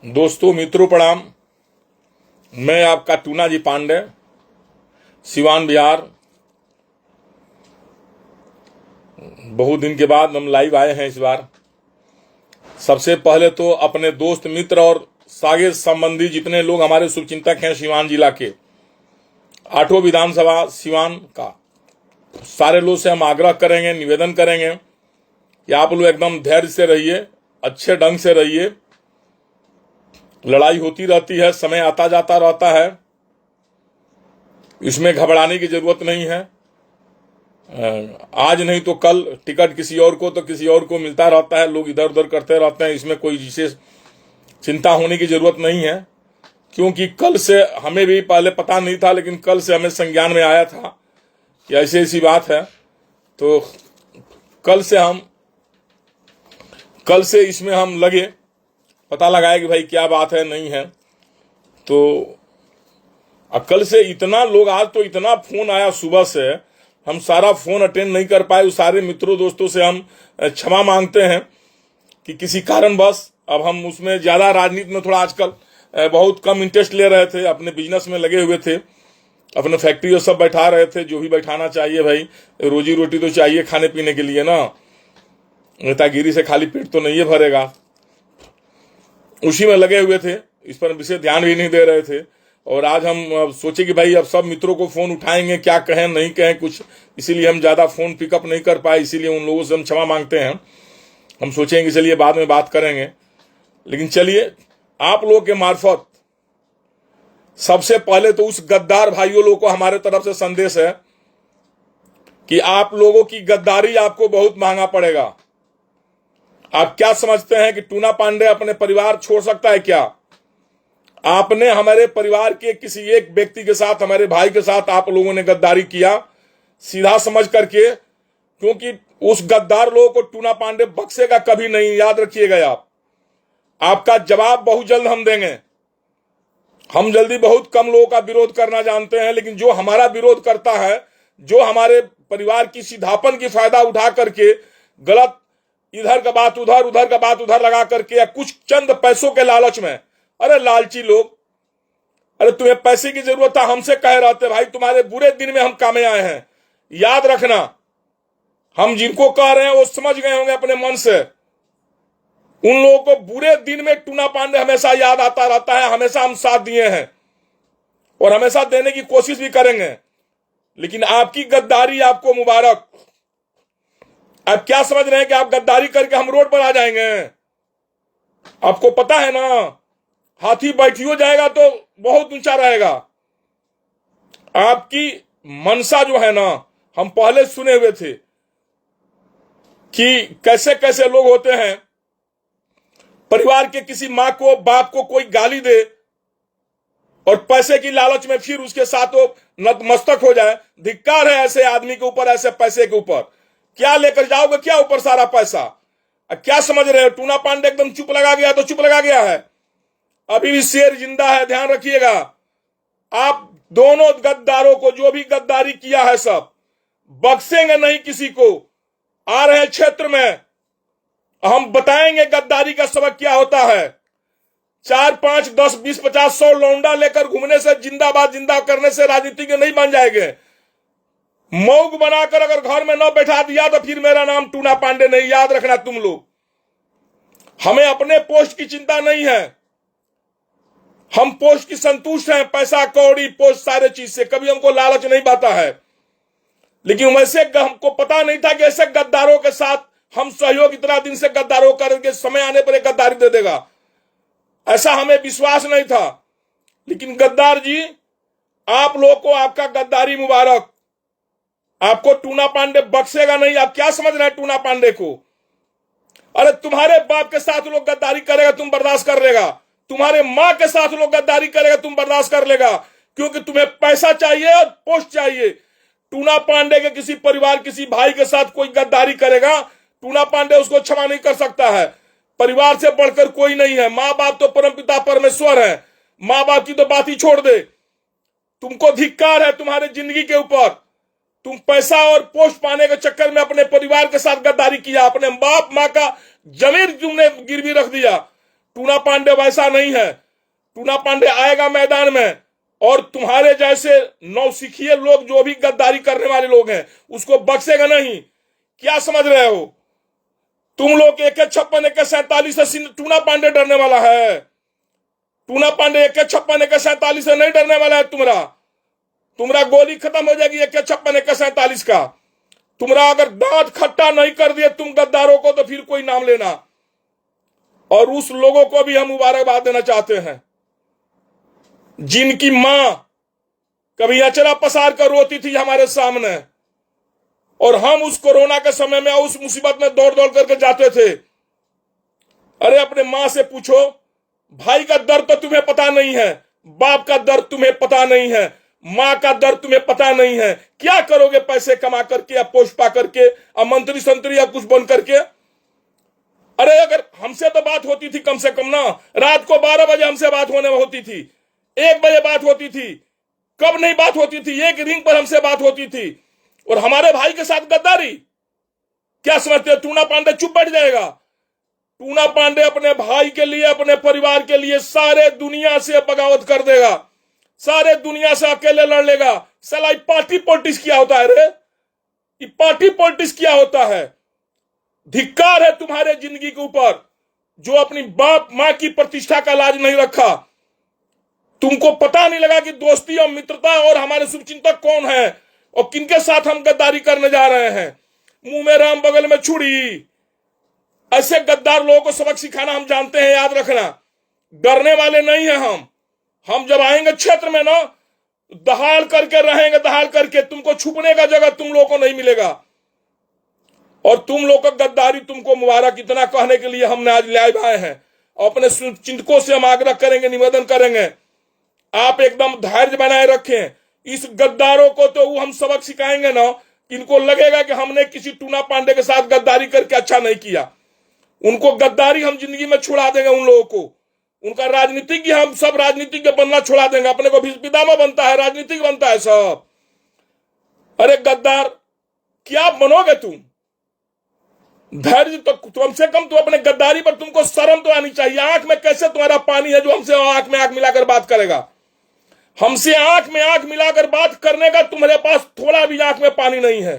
दोस्तों मित्रों प्रणाम। मैं आपका टूना जी पांडे, सिवान बिहार। बहुत दिन के बाद हम लाइव आए हैं इस बार। सबसे पहले तो अपने दोस्त मित्र और सागे संबंधी जितने लोग हमारे शुभचिंतक हैं सिवान जिला के 8 विधानसभा सिवान का, सारे लोग से हम आग्रह करेंगे, निवेदन करेंगे कि आप लोग एकदम धैर्य से रहिए, अच्छे ढंग से रहिए। लड़ाई होती रहती है, समय आता जाता रहता है, इसमें घबराने की जरूरत नहीं है। आज नहीं तो कल टिकट किसी और को तो किसी और को मिलता रहता है, लोग इधर उधर करते रहते हैं। इसमें कोई विशेष चिंता होने की जरूरत नहीं है, क्योंकि कल से हमें भी पहले पता नहीं था, लेकिन कल से हमें संज्ञान में आया था कि ऐसी ऐसी बात है। तो कल से इसमें हम लगे, पता लगाए कि भाई क्या बात है, नहीं है। तो कल से इतना लोग, आज तो इतना फोन आया सुबह से, हम सारा फोन अटेंड नहीं कर पाए। उस सारे मित्रों दोस्तों से हम क्षमा मांगते हैं कि किसी कारणवश अब हम उसमें ज्यादा राजनीति में थोड़ा आजकल बहुत कम इंटरेस्ट ले रहे थे, अपने बिजनेस में लगे हुए थे, अपने फैक्ट्री और सब बैठा रहे थे। जो भी बैठाना चाहिए भाई, रोजी रोटी तो चाहिए खाने पीने के लिए ना, नेतागिरी से खाली पेट तो नहीं भरेगा। उसी में लगे हुए थे, इस पर विशेष ध्यान भी नहीं दे रहे थे। और आज हम सोचे कि भाई अब सब मित्रों को फोन उठाएंगे, क्या कहें नहीं कहें कुछ, इसीलिए हम ज्यादा फोन पिकअप नहीं कर पाए। इसीलिए उन लोगों से हम क्षमा मांगते हैं। हम सोचेंगे चलिए बाद में बात करेंगे, लेकिन चलिए आप लोगों के मार्फत सबसे पहले तो उस गद्दार भाइयों लोगों को हमारे तरफ से संदेश है कि आप लोगों की गद्दारी आपको बहुत महंगा पड़ेगा। आप क्या समझते हैं कि टूना पांडे अपने परिवार छोड़ सकता है क्या? आपने हमारे परिवार के किसी एक व्यक्ति के साथ, हमारे भाई के साथ आप लोगों ने गद्दारी किया, सीधा समझ करके, क्योंकि उस गद्दार लोगों को टूना पांडे बख्शेगा कभी नहीं, याद रखिएगा। आपका जवाब बहुत जल्द हम देंगे। हम जल्दी बहुत कम लोगों का विरोध करना जानते हैं, लेकिन जो हमारा विरोध करता है, जो हमारे परिवार की सीधापन की फायदा उठा करके गलत इधर का बात उधर, उधर का बात उधर लगा करके, या कुछ चंद पैसों के लालच में, अरे लालची लोग, अरे तुम्हें पैसे की जरूरत था हमसे कह रहे थे, भाई तुम्हारे बुरे दिन में हम कामे आए हैं। याद रखना, हम जिनको कह रहे हैं वो समझ गए होंगे अपने मन से। उन लोगों को बुरे दिन में टूना पांडे हमेशा याद आता रहता है। हमेशा हम साथ दिए हैं और हमेशा देने की कोशिश भी करेंगे, लेकिन आपकी गद्दारी आपको मुबारक। आप क्या समझ रहे हैं कि आप गद्दारी करके हम रोड पर आ जाएंगे? आपको पता है ना, हाथी बैठियो जाएगा तो बहुत ऊंचा रहेगा। आपकी मनसा जो है ना, हम पहले सुने हुए थे कि कैसे कैसे लोग होते हैं, परिवार के किसी मां को, बाप को कोई गाली दे और पैसे की लालच में फिर उसके साथ वो नतमस्तक हो जाए। धिक्कार है ऐसे आदमी के ऊपर, ऐसे पैसे के ऊपर। क्या लेकर जाओगे, क्या ऊपर सारा पैसा? क्या समझ रहे हो? टूना पांडे एकदम चुप लगा गया तो चुप लगा गया है, अभी भी शेर जिंदा है, ध्यान रखिएगा। आप दोनों गद्दारों को, जो भी गद्दारी किया है, सब बख्शेंगे नहीं किसी को। आ रहे हैं क्षेत्र में, हम बताएंगे गद्दारी का सबक क्या होता है। 4, 5, 10, 20, 50, 100 लौंडा लेकर घूमने से, जिंदाबाद जिंदा करने से राजनीतिज्ञ नहीं बन जाएंगे। मौग बनाकर अगर घर में न बैठा दिया तो फिर मेरा नाम टूना पांडे नहीं। याद रखना तुम लोग, हमें अपने पोस्ट की चिंता नहीं है, हम पोस्ट की संतुष्ट हैं। पैसा कौड़ी पोस्ट सारे चीज से कभी हमको लालच नहीं पाता है, लेकिन वैसे हमको पता नहीं था कि ऐसे गद्दारों के साथ हम सहयोग इतना दिन से गद्दारों करके समय आने पर एक गद्दारी दे देगा, ऐसा हमें विश्वास नहीं था। लेकिन गद्दार जी, आप लोग को आपका गद्दारी मुबारक। आपको टूना पांडे बख्शेगा नहीं। आप क्या समझ रहे हैं टूना पांडे को? अरे तुम्हारे बाप के साथ लोग गद्दारी करेगा, तुम बर्दाश्त कर लेगा। तुम्हारे मां के साथ लोग गद्दारी करेगा, तुम बर्दाश्त कर लेगा, क्योंकि तुम्हें पैसा चाहिए और पोस्ट चाहिए। टूना पांडे के किसी परिवार, किसी भाई के साथ कोई गद्दारी करेगा, टूना पांडे उसको क्षमा नहीं कर सकता है। परिवार से बढ़कर कोई नहीं है। मां बाप तो परमपिता परमेश्वर है, मां बाप की तो बात ही छोड़ दे। तुमको धिक्कार है तुम्हारे जिंदगी के ऊपर। तुम पैसा और पोस्ट पाने के चक्कर में अपने परिवार के साथ गद्दारी किया, अपने बाप मां का जमीन तुमने गिरवी रख दिया। टूना पांडे वैसा नहीं है। टूना पांडे आएगा मैदान में और तुम्हारे जैसे नौसिखिए लोग जो भी गद्दारी करने वाले लोग हैं उसको बख्शेगा नहीं। क्या समझ रहे हो तुम लोग? AK-56 AK-47 से टूना पांडे डरने वाला है? टूना पांडे AK-56 AK-47 से नहीं डरने वाला है। तुम्हारा गोली खत्म हो जाएगी AK-56 AK-47 का। तुम्हारा अगर दांत खट्टा नहीं कर दिए तुम गद्दारों को तो फिर कोई नाम लेना। और उस लोगों को भी हम मुबारकबाद देना चाहते हैं जिनकी मां कभी अचरा पसार कर रोती थी हमारे सामने, और हम उस कोरोना के समय में उस मुसीबत में दौड़ दौड़ करके जाते थे। अरे अपने मां से पूछो, भाई का दर्द तो तुम्हें पता नहीं है, बाप का दर्द तुम्हें पता नहीं है, मां का दर्द तुम्हें पता नहीं है। क्या करोगे पैसे कमा करके या पोस्ट पा करके या मंत्री संतरी या कुछ बन करके? अरे अगर हमसे तो बात होती थी कम से कम ना, रात को 12 बजे हमसे बात होने होती थी, 1 बजे बात होती थी, कब नहीं बात होती थी, एक रिंग पर हमसे बात होती थी। और हमारे भाई के साथ गद्दारी क्या समझते? टूना पांडे चुप बैठ जाएगा? टूना पांडे अपने भाई के लिए, अपने परिवार के लिए सारे दुनिया से बगावत कर देगा, सारे दुनिया से अकेले लड़ लेगा। साला पार्टी पॉलिटिक्स क्या होता है रे? ये पार्टी पॉलिटिक्स क्या होता है? धिक्कार है तुम्हारे जिंदगी के ऊपर जो अपनी बाप मां की प्रतिष्ठा का लाज नहीं रखा। तुमको पता नहीं लगा कि दोस्ती और मित्रता और हमारे शुभचिंतक कौन है और किनके साथ हम गद्दारी करने जा रहे हैं। मुंह में राम बगल में छुरी, ऐसे गद्दार लोगों को सबक सिखाना हम जानते हैं, याद रखना। डरने वाले नहीं हैं हम जब आएंगे क्षेत्र में ना दहाड़ करके रहेंगे, दहाड़ करके। तुमको छुपने का जगह तुम लोगों को नहीं मिलेगा। और तुम लोग का गद्दारी तुमको मुबारक, इतना कहने के लिए हमने आज ले आए हैं। अपने चिंतकों से हम आग्रह करेंगे, निवेदन करेंगे, आप एकदम धैर्य बनाए रखें। इस गद्दारों को तो हम सबक सिखाएंगे ना, इनको लगेगा कि हमने किसी टूना पांडे के साथ गद्दारी करके अच्छा नहीं किया। उनको गद्दारी हम जिंदगी में छुड़ा देंगे। उन लोगों को उनका राजनीतिज्ञ, हम सब राजनीतिज्ञ बनना छुड़ा देंगे। अपने को पितामह बनता है, राजनीतिक बनता है सब। अरे गद्दार क्या बनोगे तुम? धैर्य तो कम से कम तो अपने गद्दारी पर तुमको शर्म तो आनी चाहिए। आंख में कैसे तुम्हारा पानी है जो हमसे आंख में आंख मिलाकर बात करेगा? हमसे आंख में आंख मिलाकर बात करने का तुम्हारे पास थोड़ा भी आंख में पानी नहीं है।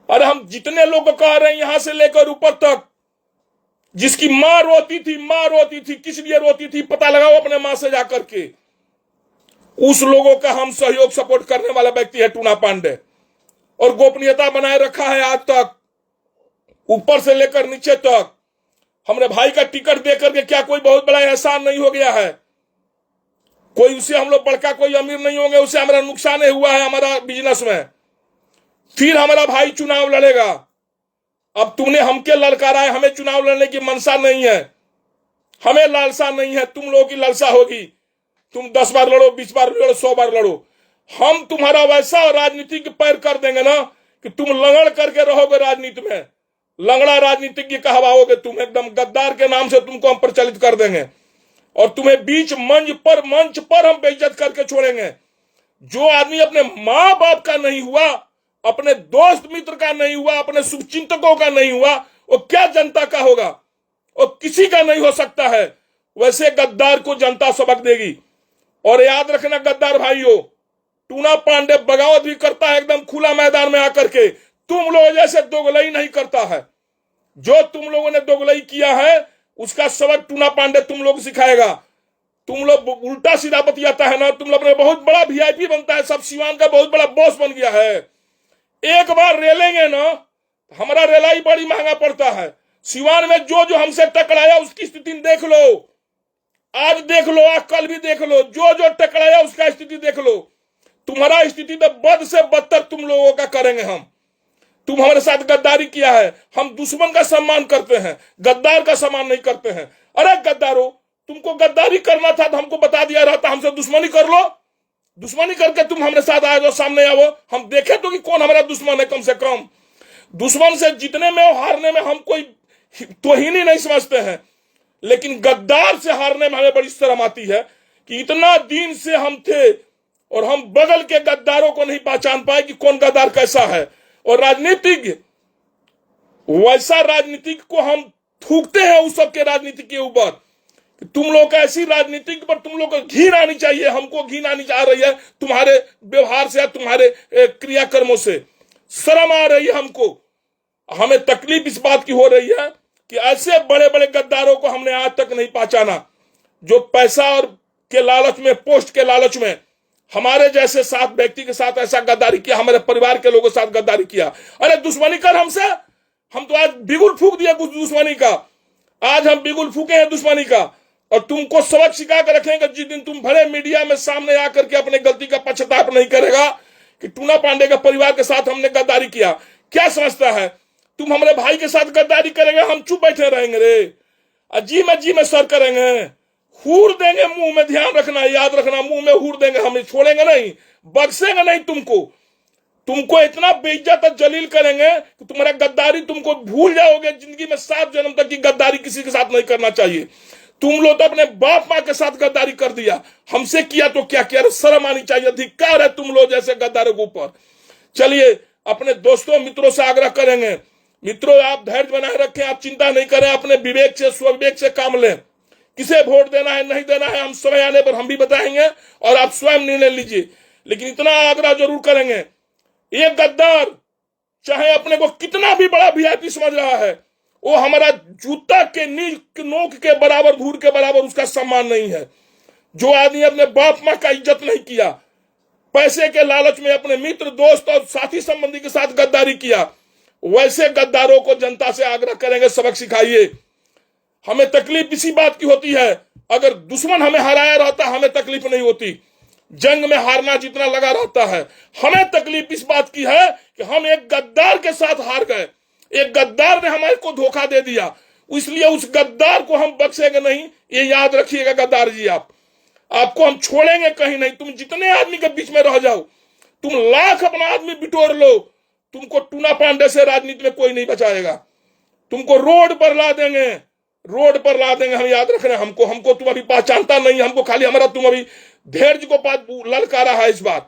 अरे हम जितने लोग कह रहे हैं यहां से लेकर ऊपर तक, जिसकी मां रोती थी, किस लिए रोती थी पता लगाओ अपने मां से जाकर के। उस लोगों का हम सहयोग सपोर्ट करने वाला व्यक्ति है टूना पांडे, और गोपनीयता बनाए रखा है आज तक, ऊपर से लेकर नीचे तक। हमने भाई का टिकट देकर के क्या कोई बहुत बड़ा एहसान नहीं हो गया है? कोई उसे हम लोग बड़का कोई अमीर नहीं होंगे, उसे हमारा नुकसान हुआ है हमारा बिजनेस में। फिर हमारा भाई चुनाव लड़ेगा। अब तूने हमके ललकारा है, हमें चुनाव लड़ने की मनसा नहीं है, हमें लालसा नहीं है। तुम लोगों की लालसा होगी, तुम 10 बार लड़ो, 20 बार लड़ो, 100 बार लड़ो। हम तुम्हारा वैसा राजनीति के पैर कर देंगे ना कि तुम लंगड़ करके रहोगे राजनीति में, लंगड़ा राजनीतिज्ञ कहवाओगे तुम। एकदम गद्दार के नाम से तुमको हम प्रचलित कर देंगे और तुम्हें बीच मंच पर हम बेइज्जत करके छोड़ेंगे। जो आदमी अपने मां बाप का नहीं हुआ, अपने दोस्त मित्र का नहीं हुआ, अपने शुभचिंतकों का नहीं हुआ, वो क्या जनता का होगा? वो किसी का नहीं हो सकता है। वैसे गद्दार को जनता सबक देगी। और याद रखना गद्दार भाइयों, टूना पांडे बगावत भी करता है एकदम खुला मैदान में आकर के, तुम लोग जैसे दोगलई नहीं करता है। जो तुम लोगों ने दोगलई किया है उसका सबक टूना पांडे तुम लोग सिखाएगा। तुम लोग उल्टा सीधा बतियाता है ना, तुम लोग ने बहुत बड़ा VIP बनता है, सब सिवान का बहुत बड़ा बॉस बन गया है। एक बार रेलेंगे ना, हमारा रेलाई बड़ी महंगा पड़ता है। सिवान में जो जो हमसे टकराया उसकी स्थिति देख लो, आज देख लो, आज कल भी देख लो, जो जो टकराया उसका स्थिति देख लो। तुम्हारा स्थिति तो बद से बदतर तुम लोगों का करेंगे हम। तुम हमारे साथ गद्दारी किया है, हम दुश्मन का सम्मान करते हैं, गद्दार का सम्मान नहीं करते हैं। अरे गद्दारों, तुमको गद्दारी करना था तो हमको बता दिया रहता, हमसे दुश्मनी कर लो। दुश्मनी करके तुम हमारे साथ आ जाओ, सामने आओ, हम देखें तो कि कौन हमारा दुश्मन है। कम से कम दुश्मन से जीतने में और हारने में हम कोई तोहिनी नहीं समझते हैं, लेकिन गद्दार से हारने में हमें बड़ी शर्म आती है कि इतना दिन से हम थे और हम बगल के गद्दारों को नहीं पहचान पाए कि कौन गद्दार कैसा है। और राजनीतिज्ञ, वैसा राजनीतिक को हम थूकते हैं उस सबके राजनीति के ऊपर। तुम लोग का ऐसी राजनीति पर तुम लोग को घिन आनी चाहिए, हमको घिन आनी चाह रही है तुम्हारे व्यवहार से, तुम्हारे क्रियाकर्मों से। शर्म आ रही है हमको। हमें तकलीफ इस बात की हो रही है कि ऐसे बड़े बड़े गद्दारों को हमने आज तक नहीं पहचाना, जो पैसा और के लालच में, पोस्ट के लालच में हमारे जैसे साथ व्यक्ति के साथ ऐसा गद्दारी किया, हमारे परिवार के लोगों के साथ गद्दारी किया। अरे दुश्मनी कर हमसे, हम तो आज बिगुल फूक दिया कुछ दुश्मनी का, आज हम बिगुल फूके हैं दुश्मनी का। और तुमको सबक सिखा कर रखेंगे जिस दिन तुम बड़े मीडिया में सामने आकर के अपने गलती का पश्चाताप नहीं करेगा कि टूना पांडे के परिवार के साथ हमने गद्दारी किया। क्या समझता है तुम हमारे भाई के साथ गद्दारी करेंगे, हम चुप बैठे रहेंगे रे? जी में सर करेंगे, हूर देंगे मुंह में, ध्यान रखना, याद रखना, मुंह में हूर देंगे, हम छोड़ेंगे नहीं, बख्शेंगे नहीं तुमको इतना बेइज्जत और जलील करेंगे कि तुम्हारा गद्दारी तुमको भूल जाओगे। जिंदगी में 7 जन्म तक की गद्दारी किसी के साथ नहीं करना चाहिए। तुम लोग तो अपने बाप माँ के साथ गद्दारी कर दिया, हमसे किया तो क्या किया? शर्म आनी चाहिए, अधिकार है तुम लोग जैसे गद्दारों के ऊपर। चलिए अपने दोस्तों मित्रों से आग्रह करेंगे, मित्रों आप धैर्य बनाए रखें, आप चिंता नहीं करें, अपने विवेक से, स्वविवेक से काम लें। किसे वोट देना है नहीं देना है हम समय आने पर हम भी बताएंगे और आप स्वयं निर्णय लीजिए। लेकिन इतना आग्रह जरूर करेंगे, ये गद्दार चाहे अपने को कितना भी बड़ा वीआईपी समझ रहा है, वो हमारा जूता के नोक के बराबर, धूल के बराबर उसका सम्मान नहीं है। जो आदमी अपने बाप माँ का इज्जत नहीं किया, पैसे के लालच में अपने मित्र, दोस्त और साथी संबंधी के साथ गद्दारी किया, वैसे गद्दारों को जनता से आग्रह करेंगे सबक सिखाइए। हमें तकलीफ इसी बात की होती है, अगर दुश्मन हमें हराया रहता हमें तकलीफ नहीं होती। जंग में हारना जितना लगा रहता है, हमें तकलीफ इस बात की है कि हम एक गद्दार के साथ हार गए, एक गद्दार ने हमारे को धोखा दे दिया, इसलिए उस गद्दार को हम बख्शेंगे नहीं। ये याद रखिएगा गद्दार जी, आपको हम छोड़ेंगे कहीं नहीं। तुम जितने आदमी के बीच में रह जाओ, तुम लाख अपना आदमी बिटोर लो, तुमको टूना पांडे से राजनीति में कोई नहीं बचाएगा। तुमको रोड पर ला देंगे, रोड पर ला देंगे। हम याद रखना, हमको तुम अभी पहचानता नहीं, हमको खाली हमारा तुम अभी धैर्य को ललकारा है। इस बार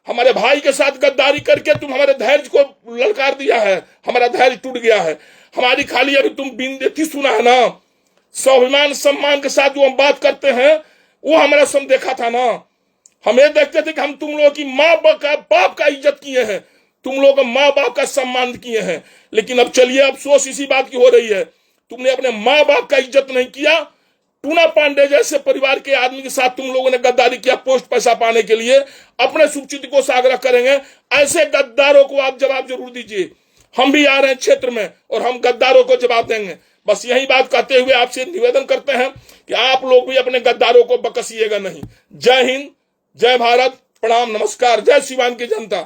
हमारे भाई के साथ गद्दारी करके तुम हमारे धैर्य को ललकार दिया है, हमारा धैर्य टूट गया है। हमारी खाली अभी तुम बिंदेती सुना है ना, स्वाभिमान सम्मान के साथ जो हम बात करते हैं वो हमारा सम देखा था ना। हम ये देखते थे कि हम तुम लोगों की माँ बाप का इज्जत किए हैं, तुम लोग माँ बाप का सम्मान किए हैं। लेकिन अब चलिए अफसोस इसी बात की हो रही है, तुमने अपने माँ बाप का इज्जत नहीं किया। टूना पांडे जैसे परिवार के आदमी के साथ तुम लोगों ने गद्दारी किया पोस्ट पैसा पाने के लिए। अपने शुभचिंतकों से आग्रह करेंगे, ऐसे गद्दारों को आप जवाब जरूर दीजिए। हम भी आ रहे हैं क्षेत्र में और हम गद्दारों को जवाब देंगे। बस यही बात कहते हुए आपसे निवेदन करते हैं कि आप लोग भी अपने गद्दारों को बकसिएगा नहीं। जय हिंद, जय भारत, प्रणाम, नमस्कार, जय सिवान की जनता।